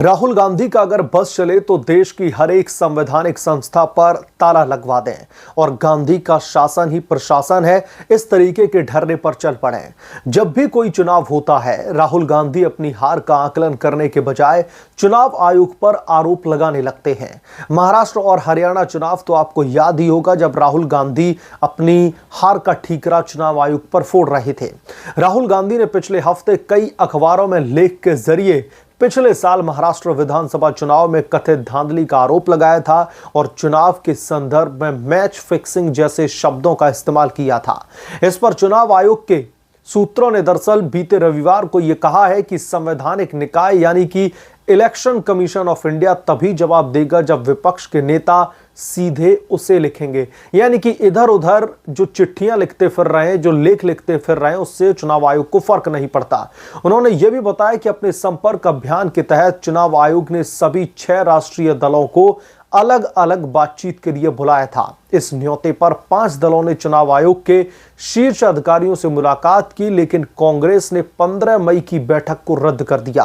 राहुल गांधी का अगर बस चले तो देश की हर एक संवैधानिक संस्था पर ताला लगवा दें और गांधी का शासन ही प्रशासन है, इस तरीके के ढर्रे पर चल पड़े। जब भी कोई चुनाव होता है, राहुल गांधी अपनी हार का आकलन करने के बजाय चुनाव आयोग पर आरोप लगाने लगते हैं। महाराष्ट्र और हरियाणा चुनाव तो आपको याद ही होगा, जब राहुल गांधी अपनी हार का ठीकरा चुनाव आयोग पर फोड़ रहे थे। राहुल गांधी ने पिछले हफ्ते कई अखबारों में लेख के जरिए पिछले साल महाराष्ट्र विधानसभा चुनाव में कथित धांधली का आरोप लगाया था और चुनाव के संदर्भ में मैच फिक्सिंग जैसे शब्दों का इस्तेमाल किया था। इस पर चुनाव आयोग के सूत्रों ने दरअसल बीते रविवार को यह कहा है कि संवैधानिक निकाय यानी कि इलेक्शन कमीशन ऑफ इंडिया तभी जवाब देगा जब विपक्ष के नेता सीधे उसे लिखेंगे। यानी कि इधर उधर जो चिट्ठियां लिखते फिर रहे हैं, जो लेख लिखते फिर रहे हैं, उससे चुनाव आयोग को फर्क नहीं पड़ता। उन्होंने यह भी बताया कि अपने संपर्क अभियान के तहत चुनाव आयोग ने सभी 6 राष्ट्रीय दलों को अलग अलग बातचीत के लिए बुलाया था। इस न्योते पर 5 दलों ने चुनाव आयोग के शीर्ष अधिकारियों से मुलाकात की, लेकिन कांग्रेस ने 15 मई की बैठक को रद्द कर दिया।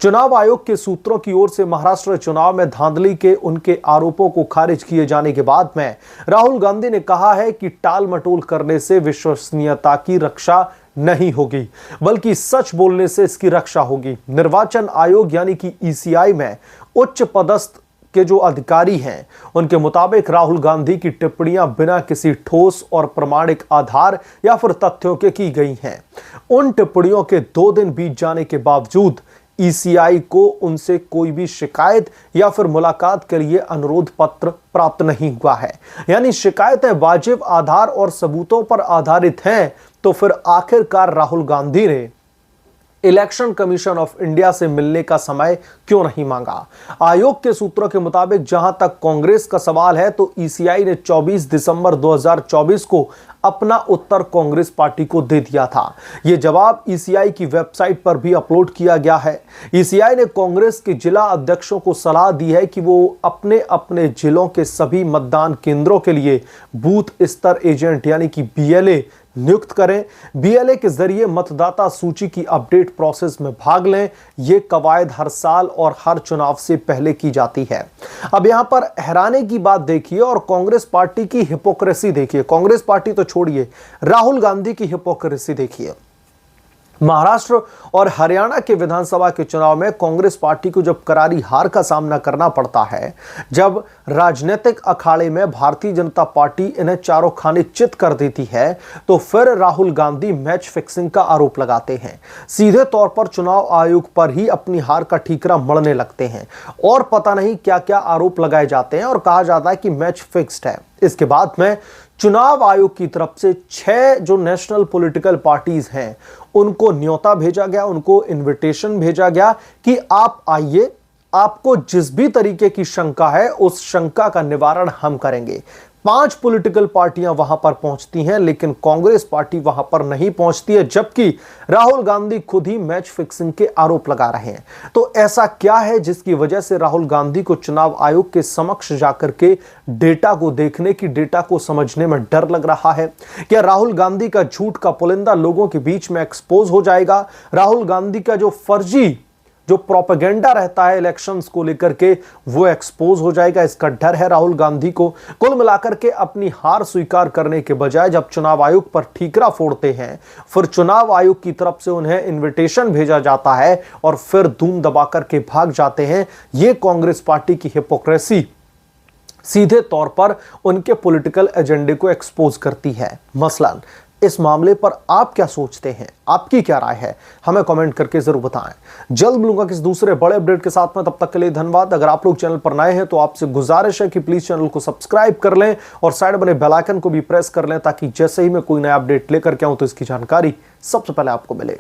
चुनाव आयोग के सूत्रों की ओर से महाराष्ट्र चुनाव में धांधली के उनके आरोपों को खारिज किए जाने के बाद में राहुल गांधी ने कहा है कि टाल मटोल करने से विश्वसनीयता की रक्षा नहीं होगी, बल्कि सच बोलने से इसकी रक्षा होगी। निर्वाचन आयोग यानी कि ईसीआई में उच्च पदस्थ के जो अधिकारी हैं, उनके मुताबिक राहुल गांधी की टिप्पणियां बिना किसी ठोस और प्रमाणिक आधार या फिर तथ्यों के की गई हैं। उन टिप्पणियों के 2 दिन बीत जाने के बावजूद ईसीआई को उनसे कोई भी शिकायत या फिर मुलाकात के लिए अनुरोध पत्र प्राप्त नहीं हुआ है। यानी शिकायतें वाजिब आधार और सबूतों पर आधारित हैं, तो फिर आखिरकार राहुल गांधी ने इलेक्शन कमीशन ऑफ इंडिया से मिलने का समय क्यों नहीं मांगा? आयोग के सूत्रों के मुताबिक जहां तक कांग्रेस का सवाल है, तो ईसीआई ने 24 दिसंबर 2024 को अपना उत्तर कांग्रेस पार्टी को दे दिया था। यह जवाब ईसीआई की वेबसाइट पर भी अपलोड किया गया है। ईसीआई ने कांग्रेस के जिला अध्यक्षों को सलाह दी है कि वो अपने अपने जिलों के सभी मतदान केंद्रों के लिए बूथ स्तर एजेंट यानी कि बीएलए नियुक्त करें। बीएलए के जरिए मतदाता सूची की अपडेट प्रोसेस में भाग लें। यह कवायद हर साल और हर चुनाव से पहले की जाती है। अब यहां पर हैरानी की बात देखिए और कांग्रेस पार्टी की हिपोक्रेसी देखिए। कांग्रेस पार्टी तो छोड़िए, राहुल गांधी की हिपोक्रेसी देखिए। महाराष्ट्र और हरियाणा के विधानसभा के चुनाव में कांग्रेस पार्टी को जब करारी हार का सामना करना पड़ता है, जब राजनीतिक अखाड़े में भारतीय जनता पार्टी इन्हें चारों खाने चित कर देती है, तो फिर राहुल गांधी मैच फिक्सिंग का आरोप लगाते हैं। सीधे तौर पर चुनाव आयोग पर ही अपनी हार का ठीकरा मढ़ने लगते हैं और पता नहीं क्या क्या आरोप लगाए जाते हैं और कहा जाता है कि मैच फिक्स्ड है। इसके बाद में चुनाव आयोग की तरफ से 6 जो नेशनल पॉलिटिकल पार्टीज हैं, उनको न्योता भेजा गया, उनको इनविटेशन भेजा गया कि आप आइए, आपको जिस भी तरीके की शंका है उस शंका का निवारण हम करेंगे। 5 पॉलिटिकल पार्टियां वहां पर पहुंचती हैं, लेकिन कांग्रेस पार्टी वहां पर नहीं पहुंचती है, जबकि राहुल गांधी खुद ही मैच फिक्सिंग के आरोप लगा रहे हैं। तो ऐसा क्या है जिसकी वजह से राहुल गांधी को चुनाव आयोग के समक्ष जाकर के डेटा को देखने की, डेटा को समझने में डर लग रहा है? क्या राहुल गांधी का झूठ का पुलिंदा लोगों के बीच में एक्सपोज हो जाएगा? राहुल गांधी का जो फर्जी जो प्रोपेगेंडा रहता है इलेक्शंस को लेकर के, वो एक्सपोज हो जाएगा? इसका डर है राहुल गांधी को। कुल मिलाकर के अपनी हार स्वीकार करने के बजाय जब चुनाव आयोग पर ठीकरा फोड़ते हैं, फिर चुनाव आयोग की तरफ से उन्हें इनविटेशन भेजा जाता है और फिर धूम दबा करके भाग जाते हैं। ये कांग्रेस पार्टी की हिपोक्रेसी सीधे तौर पर उनके पॉलिटिकल एजेंडे को एक्सपोज करती है। मसलन इस मामले पर आप क्या सोचते हैं? आपकी क्या राय है? हमें कमेंट करके जरूर बताएं। जल्द मिलूंगा किसी दूसरे बड़े अपडेट के साथ में, तब तक के लिए धन्यवाद। अगर आप लोग चैनल पर नए हैं तो आपसे गुजारिश है कि प्लीज चैनल को सब्सक्राइब कर लें और साइड बने बेल आइकन को भी प्रेस कर लें, ताकि जैसे ही मैं कोई नया अपडेट लेकर के आऊं तो इसकी जानकारी सबसे पहले आपको मिले।